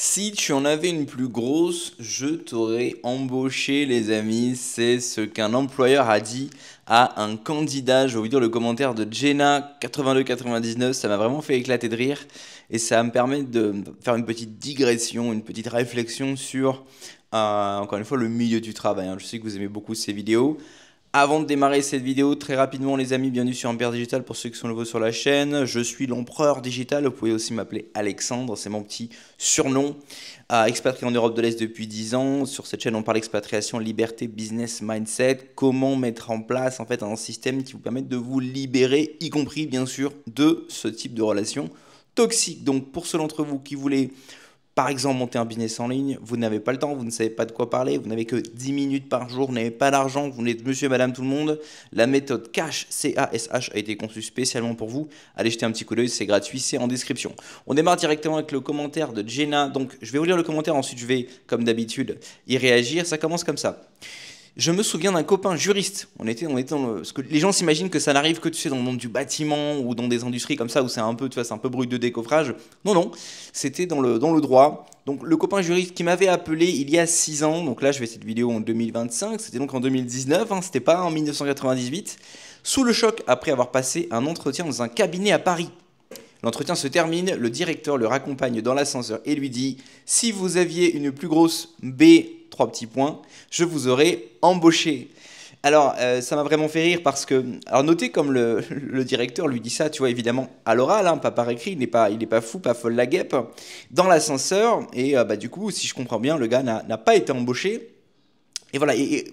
Si tu en avais une plus grosse, je t'aurais embauché, les amis. C'est ce qu'un employeur a dit à un candidat. Je vais vous dire le commentaire de Jenna8299. Ça m'a vraiment fait éclater de rire. Et ça va me permettre de faire une petite digression, une petite réflexion sur, encore une fois, le milieu du travail, hein. Je sais que vous aimez beaucoup ces vidéos. Avant de démarrer cette vidéo, très rapidement les amis, bienvenue sur Ampère Digital pour ceux qui sont nouveaux sur la chaîne. Je suis l'empereur digital, vous pouvez aussi m'appeler Alexandre, c'est mon petit surnom. Expatrié en Europe de l'Est depuis 10 ans. Sur cette chaîne, on parle expatriation, liberté, business, mindset. Comment mettre en place en fait un système qui vous permette de vous libérer, y compris bien sûr de ce type de relation toxique. Donc pour ceux d'entre vous qui voulaient par exemple, monter un business en ligne, vous n'avez pas le temps, vous ne savez pas de quoi parler, vous n'avez que 10 minutes par jour, vous n'avez pas d'argent, vous n'êtes monsieur et madame tout le monde. La méthode CASH, C-A-S-H, a été conçue spécialement pour vous. Allez jeter un petit coup d'œil, c'est gratuit, c'est en description. On démarre directement avec le commentaire de Jenna. Donc, je vais vous lire le commentaire, ensuite je vais, comme d'habitude, y réagir. Ça commence comme ça. Je me souviens d'un copain juriste. On était dans le... Parce que les gens s'imaginent que ça n'arrive que tu sais dans le monde du bâtiment ou dans des industries comme ça où c'est un peu, tu vois, c'est un peu brut de décoffrage. Non, non, c'était dans le droit. Donc le copain juriste qui m'avait appelé il y a 6 ans, donc là je fais cette vidéo en 2025, c'était donc en 2019, hein, c'était pas en 1998, sous le choc après avoir passé un entretien dans un cabinet à Paris. L'entretien se termine, le directeur le raccompagne dans l'ascenseur et lui dit « Si vous aviez une plus grosse B, 3 petits points, je vous aurais embauché. » Alors, ça m'a vraiment fait rire parce que, alors notez comme le directeur lui dit ça, tu vois, évidemment, à l'oral, hein, pas par écrit, il n'est pas fou, pas folle la guêpe, dans l'ascenseur, et bah, du coup, si je comprends bien, le gars n'a pas été embauché. Et voilà, et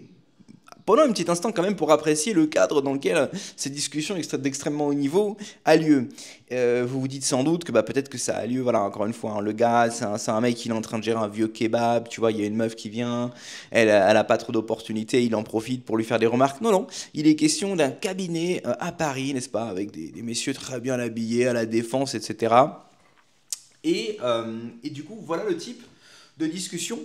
prenons un petit instant quand même pour apprécier le cadre dans lequel cette discussion d'extrêmement haut niveau a lieu. Vous vous dites sans doute que bah, peut-être que ça a lieu, voilà, encore une fois, hein, le gars, c'est un mec, il est en train de gérer un vieux kebab, tu vois, il y a une meuf qui vient, elle a pas trop d'opportunités, il en profite pour lui faire des remarques. Non, non, il est question d'un cabinet à Paris, n'est-ce pas, avec des messieurs très bien habillés, à la défense, etc. Et du coup, voilà le type de discussions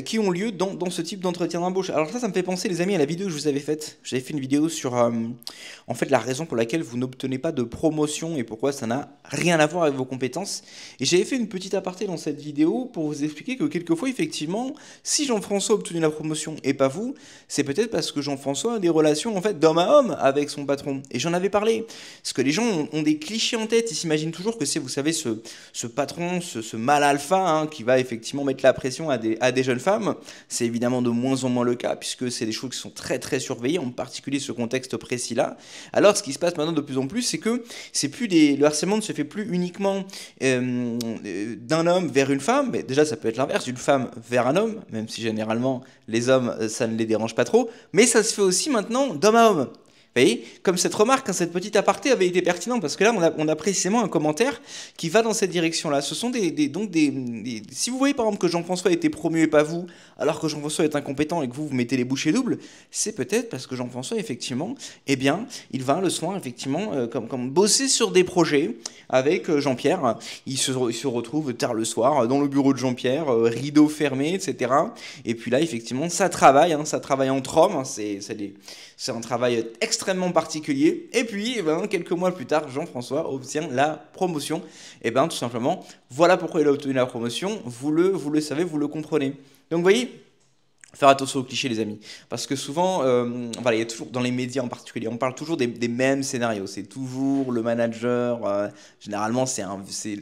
qui ont lieu dans ce type d'entretien d'embauche. Alors ça me fait penser, les amis, à la vidéo que je vous avais faite. J'avais fait une vidéo sur, en fait, la raison pour laquelle vous n'obtenez pas de promotion et pourquoi ça n'a rien à voir avec vos compétences. Et j'avais fait une petite aparté dans cette vidéo pour vous expliquer que quelquefois, effectivement, si Jean-François a obtenu la promotion et pas vous, c'est peut-être parce que Jean-François a des relations, en fait, d'homme à homme avec son patron. Et j'en avais parlé. Parce que les gens ont des clichés en tête. Ils s'imaginent toujours que c'est, vous savez, ce patron, ce mâle alpha, hein, qui va effectivement mettre la pression à des jeunes femmes. C'est évidemment de moins en moins le cas, puisque c'est des choses qui sont très très surveillées, en particulier ce contexte précis-là. Alors ce qui se passe maintenant de plus en plus, c'est que le harcèlement ne se fait plus uniquement d'un homme vers une femme, mais déjà ça peut être l'inverse, d'une femme vers un homme, même si généralement les hommes ça ne les dérange pas trop, mais ça se fait aussi maintenant d'homme à homme. Vous voyez, comme cette remarque, hein, cette petite aparté avait été pertinente, parce que là, on a précisément un commentaire qui va dans cette direction-là. Ce sont si vous voyez par exemple que Jean-François a été promu et pas vous, alors que Jean-François est incompétent et que vous mettez les bouchées doubles, c'est peut-être parce que Jean-François, effectivement, eh bien, il va le soir, effectivement, comme bosser sur des projets avec Jean-Pierre. Il se retrouve tard le soir dans le bureau de Jean-Pierre, rideau fermé, etc. Et puis là, effectivement, ça travaille, hein, ça travaille entre hommes, hein, c'est un travail extrêmement particulier. Et puis, eh ben, quelques mois plus tard, Jean-François obtient la promotion. Et bien, tout simplement, voilà pourquoi il a obtenu la promotion. Vous le savez, vous le comprenez. Donc, vous voyez, faire attention aux clichés, les amis. Parce que souvent, voilà, il y a toujours, dans les médias en particulier, on parle toujours des mêmes scénarios. C'est toujours le manager. Généralement, c'est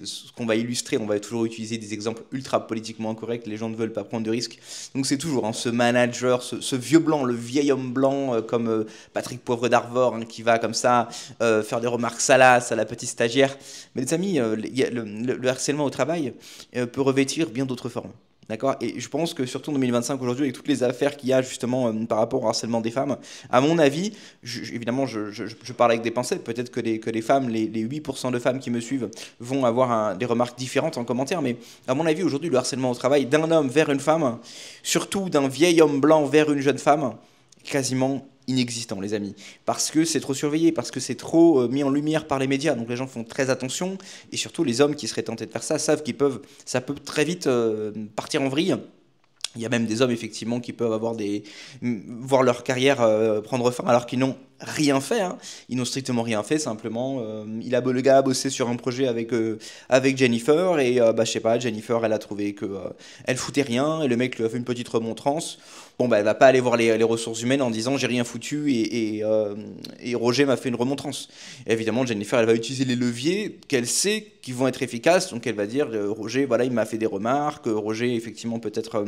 ce qu'on va illustrer. On va toujours utiliser des exemples ultra politiquement incorrects. Les gens ne veulent pas prendre de risques. Donc, c'est toujours, hein, ce manager, ce vieux blanc, le vieil homme blanc, comme Patrick Poivre d'Arvor, hein, qui va comme ça faire des remarques salaces à la petite stagiaire. Mais les amis, le harcèlement au travail peut revêtir bien d'autres formes. D'accord. Et je pense que surtout en 2025 aujourd'hui, avec toutes les affaires qu'il y a justement par rapport au harcèlement des femmes, à mon avis, évidemment je parle avec des pincettes, peut-être que les femmes, les 8% de femmes qui me suivent vont avoir des remarques différentes en commentaire, mais à mon avis aujourd'hui le harcèlement au travail d'un homme vers une femme, surtout d'un vieil homme blanc vers une jeune femme, quasiment inexistant, les amis, parce que c'est trop surveillé, parce que c'est trop mis en lumière par les médias, donc les gens font très attention, et surtout les hommes qui seraient tentés de faire ça savent ça peut très vite partir en vrille. Il y a même des hommes effectivement qui peuvent voir leur carrière prendre fin alors qu'ils n'ont rien fait, hein. Ils n'ont strictement rien fait, simplement. Le gars a bossé sur un projet avec Jennifer, et je sais pas, Jennifer, elle a trouvé que elle foutait rien, et le mec lui a fait une petite remontrance. Bon, bah, elle va pas aller voir les ressources humaines en disant j'ai rien foutu et Roger m'a fait une remontrance. Et évidemment, Jennifer, elle va utiliser les leviers qu'elle sait qui vont être efficaces, donc elle va dire Roger, voilà, il m'a fait des remarques, Roger, effectivement, peut-être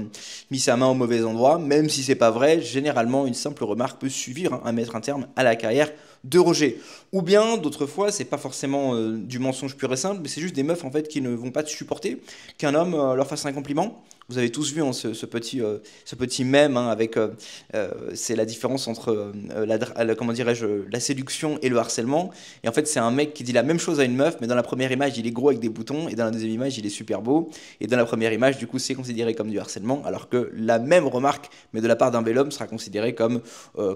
mis sa main au mauvais endroit, même si c'est pas vrai, généralement, une simple remarque peut suffire, hein, à mettre un terme à la carrière de Roger. Ou bien, d'autres fois, c'est pas forcément du mensonge pur et simple, mais c'est juste des meufs en fait qui ne vont pas te supporter qu'un homme leur fasse un compliment. Vous avez tous vu, hein, ce petit mème, hein, c'est la différence entre comment dirais-je, la séduction et le harcèlement. Et en fait, c'est un mec qui dit la même chose à une meuf, mais dans la première image, il est gros avec des boutons, et dans la deuxième image, il est super beau. Et dans la première image, du coup, c'est considéré comme du harcèlement, alors que la même remarque, mais de la part d'un bel homme, sera considérée comme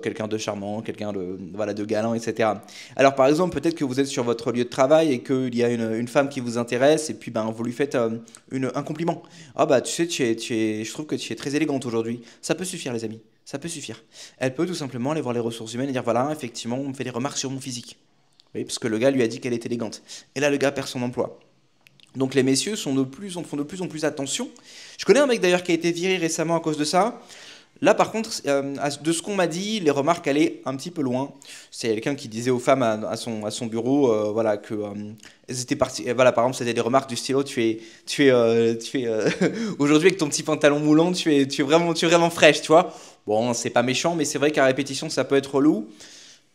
quelqu'un de charmant, quelqu'un de, voilà, de galant, etc. Alors, par exemple, peut-être que vous êtes sur votre lieu de travail et qu'il y a une femme qui vous intéresse, et puis ben, vous lui faites un compliment. Ah bah, tu sais, je trouve que tu es très élégante aujourd'hui. Ça peut suffire, les amis. Ça peut suffire. Elle peut tout simplement aller voir les ressources humaines et dire voilà, effectivement, on me fait des remarques sur mon physique. Oui, parce que le gars lui a dit qu'elle est élégante. Et là, le gars perd son emploi. Donc les messieurs font de plus en plus attention. Je connais un mec d'ailleurs qui a été viré récemment à cause de ça. Là, par contre, de ce qu'on m'a dit, les remarques allaient un petit peu loin. C'est quelqu'un qui disait aux femmes à son bureau, voilà, que elles étaient parties. Voilà, par exemple, c'était des remarques du style, oh, aujourd'hui avec ton petit pantalon moulant, tu es vraiment fraîche, tu vois. Bon, c'est pas méchant, mais c'est vrai qu'à répétition, ça peut être relou.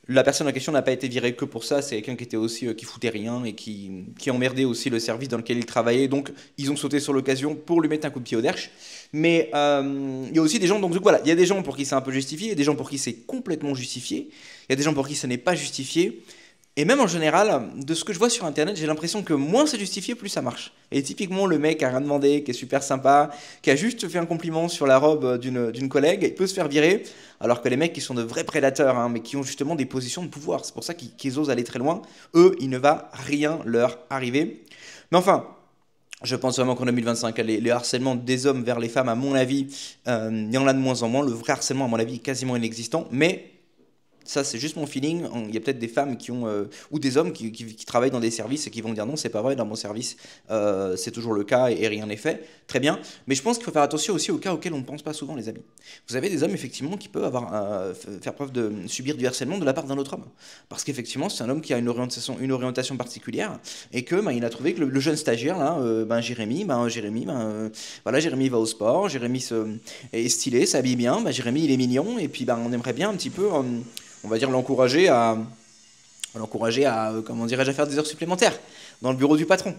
La personne en question n'a pas été virée que pour ça, c'est quelqu'un qui était aussi qui foutait rien et qui emmerdait aussi le service dans lequel il travaillait. Donc ils ont sauté sur l'occasion pour lui mettre un coup de pied au derche. Mais il y a aussi des gens, donc voilà, il y a des gens pour qui c'est un peu justifié, il y a des gens pour qui c'est complètement justifié, il y a des gens pour qui ce n'est pas justifié. Et même en général, de ce que je vois sur internet, j'ai l'impression que moins c'est justifié, plus ça marche. Et typiquement, le mec a rien demandé, qui est super sympa, qui a juste fait un compliment sur la robe d'une collègue, il peut se faire virer, alors que les mecs qui sont de vrais prédateurs, hein, mais qui ont justement des positions de pouvoir, c'est pour ça qu'ils osent aller très loin, eux, il ne va rien leur arriver. Mais enfin, je pense vraiment qu'en 2025, les harcèlements des hommes vers les femmes, à mon avis, il y en a de moins en moins. Le vrai harcèlement, à mon avis, est quasiment inexistant. Mais ça, c'est juste mon feeling. Il y a peut-être des femmes qui ont, ou des hommes qui travaillent dans des services et qui vont dire non, c'est pas vrai, dans mon service, c'est toujours le cas et rien n'est fait. Très bien. Mais je pense qu'il faut faire attention aussi aux cas auxquels on ne pense pas souvent, les amis. Vous avez des hommes, effectivement, qui peuvent faire preuve de subir du harcèlement de la part d'un autre homme. Parce qu'effectivement, c'est un homme qui a une orientation particulière et que il a trouvé que le jeune stagiaire, là, voilà, Jérémy va au sport, est stylé, s'habille bien, Jérémy, il est mignon et puis on aimerait bien un petit peu. On va dire l'encourager à comment dirais-je, à faire des heures supplémentaires dans le bureau du patron.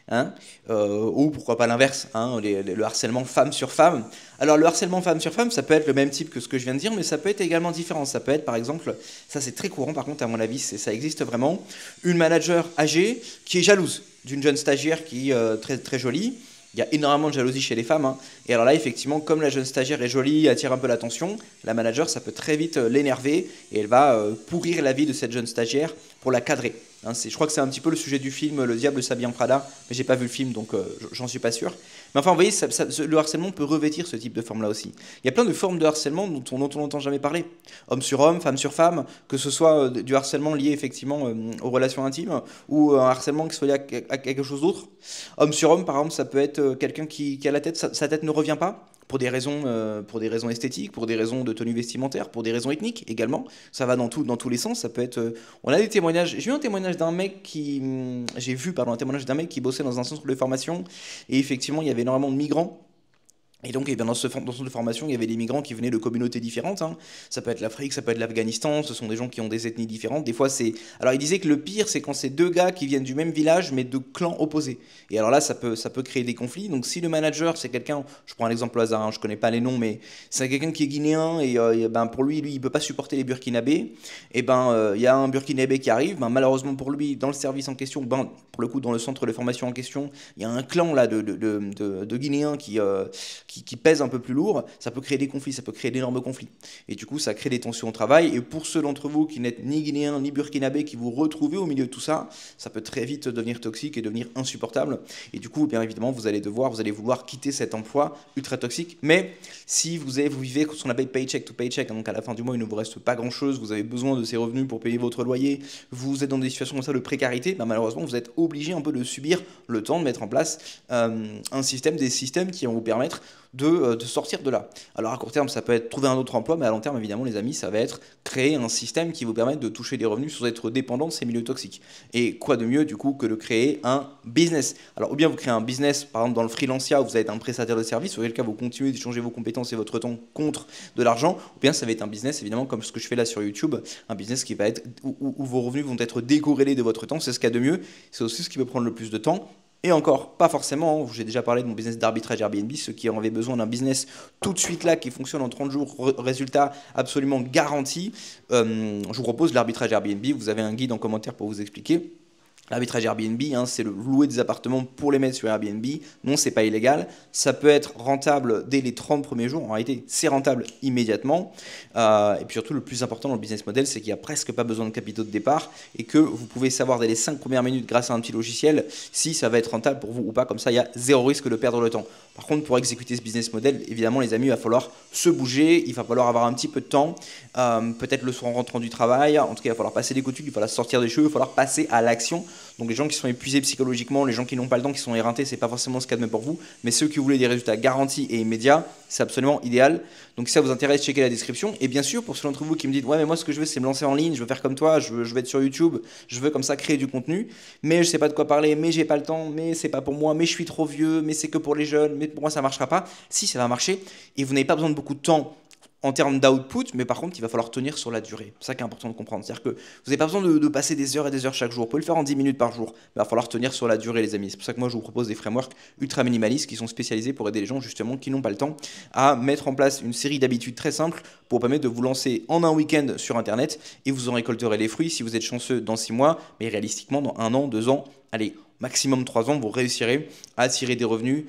Hein. Ou pourquoi pas l'inverse, hein, le harcèlement femme sur femme. Alors le harcèlement femme sur femme, ça peut être le même type que ce que je viens de dire, mais ça peut être également différent. Ça peut être par exemple, ça c'est très courant par contre à mon avis, ça existe vraiment, une manager âgée qui est jalouse d'une jeune stagiaire qui est très, très jolie. Il y a énormément de jalousie chez les femmes, hein. Et alors là, effectivement, comme la jeune stagiaire est jolie, attire un peu l'attention, la manager, ça peut très vite l'énerver et elle va pourrir la vie de cette jeune stagiaire pour la cadrer. Hein, je crois que c'est un petit peu le sujet du film Le Diable s'habille en Prada, mais j'ai pas vu le film, donc j'en suis pas sûr. Mais enfin, vous voyez, le harcèlement peut revêtir ce type de forme-là aussi. Il y a plein de formes de harcèlement dont on n'entend jamais parler. Homme sur homme, femme sur femme, que ce soit du harcèlement lié effectivement aux relations intimes ou un harcèlement qui soit lié à quelque chose d'autre. Homme sur homme, par exemple, ça peut être quelqu'un qui a la tête, sa tête ne revient pas. Pour des raisons esthétiques, pour des raisons de tenue vestimentaire, pour des raisons ethniques également. Ça va dans tous les sens. Ça peut être. On a des témoignages. J'ai vu un témoignage d'un mec j'ai vu, pardon, un témoignage d'un mec qui bossait dans un centre de formation. Et effectivement, il y avait énormément de migrants. Et donc, eh bien, dans ce centre de formation, il y avait des migrants qui venaient de communautés différentes, hein. Ça peut être l'Afrique, ça peut être l'Afghanistan, ce sont des gens qui ont des ethnies différentes. Des fois, c'est. Alors, il disait que le pire, c'est quand c'est deux gars qui viennent du même village, mais de clans opposés. Et alors là, ça peut créer des conflits. Donc, si le manager, c'est quelqu'un, je prends un exemple au hasard, hein, je connais pas les noms, mais c'est quelqu'un qui est guinéen et ben, pour lui, il peut pas supporter les Burkinabés. Et ben, il y a un Burkinabé qui arrive. Ben, malheureusement pour lui, dans le service en question, ben, pour le coup, dans le centre de formation en question, il y a un clan là de Guinéens qui pèse un peu plus lourd, ça peut créer des conflits, ça peut créer d'énormes conflits. Et du coup, ça crée des tensions au travail. Et pour ceux d'entre vous qui n'êtes ni guinéens ni burkinabés, qui vous retrouvez au milieu de tout ça, ça peut très vite devenir toxique et devenir insupportable. Et du coup, bien évidemment, vous allez vouloir quitter cet emploi ultra toxique. Mais si vous vivez ce qu'on appelle paycheck to paycheck, donc à la fin du mois, il ne vous reste pas grand-chose, vous avez besoin de ces revenus pour payer votre loyer, vous êtes dans des situations comme ça de précarité, malheureusement, vous êtes obligé un peu de subir le temps de mettre en place des systèmes qui vont vous permettre de sortir de là. Alors à court terme, ça peut être trouver un autre emploi, mais à long terme, évidemment, les amis, ça va être créer un système qui vous permette de toucher des revenus sans être dépendant de ces milieux toxiques. Et quoi de mieux, du coup, que de créer un business. Alors, ou bien vous créez un business, par exemple, dans le freelancia, où vous êtes un prestataire de service, auquel cas vous continuez d'échanger vos compétences et votre temps contre de l'argent, ou bien ça va être un business, évidemment, comme ce que je fais là sur YouTube, un business qui va être où vos revenus vont être décorrélés de votre temps, c'est ce qu'il y a de mieux, c'est aussi ce qui peut prendre le plus de temps. Et encore, pas forcément, j'ai déjà parlé de mon business d'arbitrage Airbnb, ceux qui avaient besoin d'un business tout de suite là, qui fonctionne en 30 jours, résultat absolument garanti, je vous propose l'arbitrage Airbnb, vous avez un guide en commentaire pour vous expliquer. L'arbitrage Airbnb, c'est le louer des appartements pour les mettre sur Airbnb. Non, c'est pas illégal. Ça peut être rentable dès les 30 premiers jours. En réalité, c'est rentable immédiatement. Et puis surtout, le plus important dans le business model, c'est qu'il n'y a presque pas besoin de capitaux de départ et que vous pouvez savoir dès les 5 premières minutes grâce à un petit logiciel si ça va être rentable pour vous ou pas. Comme ça, il y a zéro risque de perdre le temps. Par contre, pour exécuter ce business model, évidemment, les amis, il va falloir se bouger. Il va falloir avoir un petit peu de temps. Peut-être le soir en rentrant du travail. En tout cas, il va falloir passer des coups de fil, il va falloir sortir des cheveux, il va falloir passer à l'action. Donc les gens qui sont épuisés psychologiquement, les gens qui n'ont pas le temps, qui sont éreintés, c'est pas forcément ce qu'il y a de mieux pour vous. Mais ceux qui voulaient des résultats garantis et immédiats, c'est absolument idéal. Donc si ça vous intéresse, checkez la description. Et bien sûr, pour ceux d'entre vous qui me disent, ouais mais moi ce que je veux c'est me lancer en ligne, je veux faire comme toi, je veux être sur YouTube, je veux comme ça créer du contenu, mais je sais pas de quoi parler, mais j'ai pas le temps, mais c'est pas pour moi, mais je suis trop vieux, mais c'est que pour les jeunes, mais pour moi ça marchera pas. Si, ça va marcher et vous n'avez pas besoin de beaucoup de temps en termes d'output, mais par contre, il va falloir tenir sur la durée. C'est ça qui est important de comprendre. C'est-à-dire que vous n'avez pas besoin de passer des heures et des heures chaque jour. Vous pouvez le faire en 10 minutes par jour, mais il va falloir tenir sur la durée, les amis. C'est pour ça que moi, je vous propose des frameworks ultra minimalistes qui sont spécialisés pour aider les gens, justement, qui n'ont pas le temps à mettre en place une série d'habitudes très simples pour permettre de vous lancer en un week-end sur Internet et vous en récolterez les fruits si vous êtes chanceux dans 6 mois, mais réalistiquement, dans 1 an, 2 ans, allez, maximum 3 ans, vous réussirez à attirer des revenus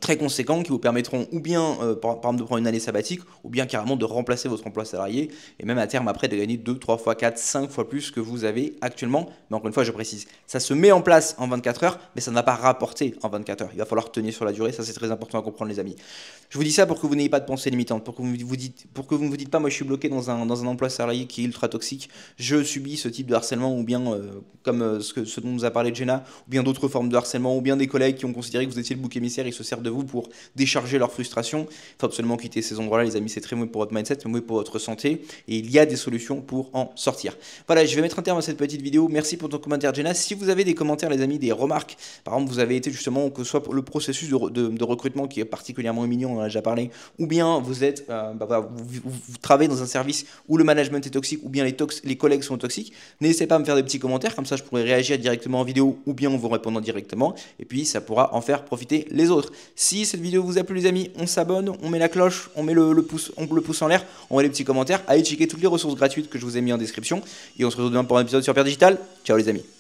très conséquents qui vous permettront ou bien par exemple de prendre une année sabbatique ou bien carrément de remplacer votre emploi salarié et même à terme après de gagner 2, 3 fois, 4, 5 fois plus que vous avez actuellement. Mais encore une fois, je précise, ça se met en place en 24 heures, mais ça ne va pas rapporter en 24 heures. Il va falloir tenir sur la durée, ça c'est très important à comprendre les amis. Je vous dis ça pour que vous n'ayez pas de pensée limitante, pour que vous ne vous dites pas, moi je suis bloqué dans un emploi salarié qui est ultra toxique, je subis ce type de harcèlement ou bien comme ce dont nous a parlé Jenna, ou bien d'autres formes de harcèlement, ou bien des collègues qui ont considéré que vous étiez le bouc émissaire et se servent de vous pour décharger leur frustration. Il faut absolument quitter ces endroits-là, les amis, c'est très mauvais pour votre mindset, c'est mauvais pour votre santé, et il y a des solutions pour en sortir. Voilà, je vais mettre un terme à cette petite vidéo. Merci pour ton commentaire, Jenna. Si vous avez des commentaires, les amis, des remarques, par exemple, vous avez été justement, que ce soit le processus de recrutement qui est particulièrement mignon, on en a déjà parlé, ou bien vous êtes, vous travaillez dans un service où le management est toxique, ou bien les collègues sont toxiques, n'hésitez pas à me faire des petits commentaires, comme ça je pourrai réagir directement en vidéo, ou bien en vous répondant directement, et puis ça pourra en faire profiter les autres. Si cette vidéo vous a plu, les amis, on s'abonne, on met la cloche, on met le pouce en l'air, on met les petits commentaires, allez checker toutes les ressources gratuites que je vous ai mis en description, et on se retrouve demain pour un épisode sur Père Digital. Ciao les amis.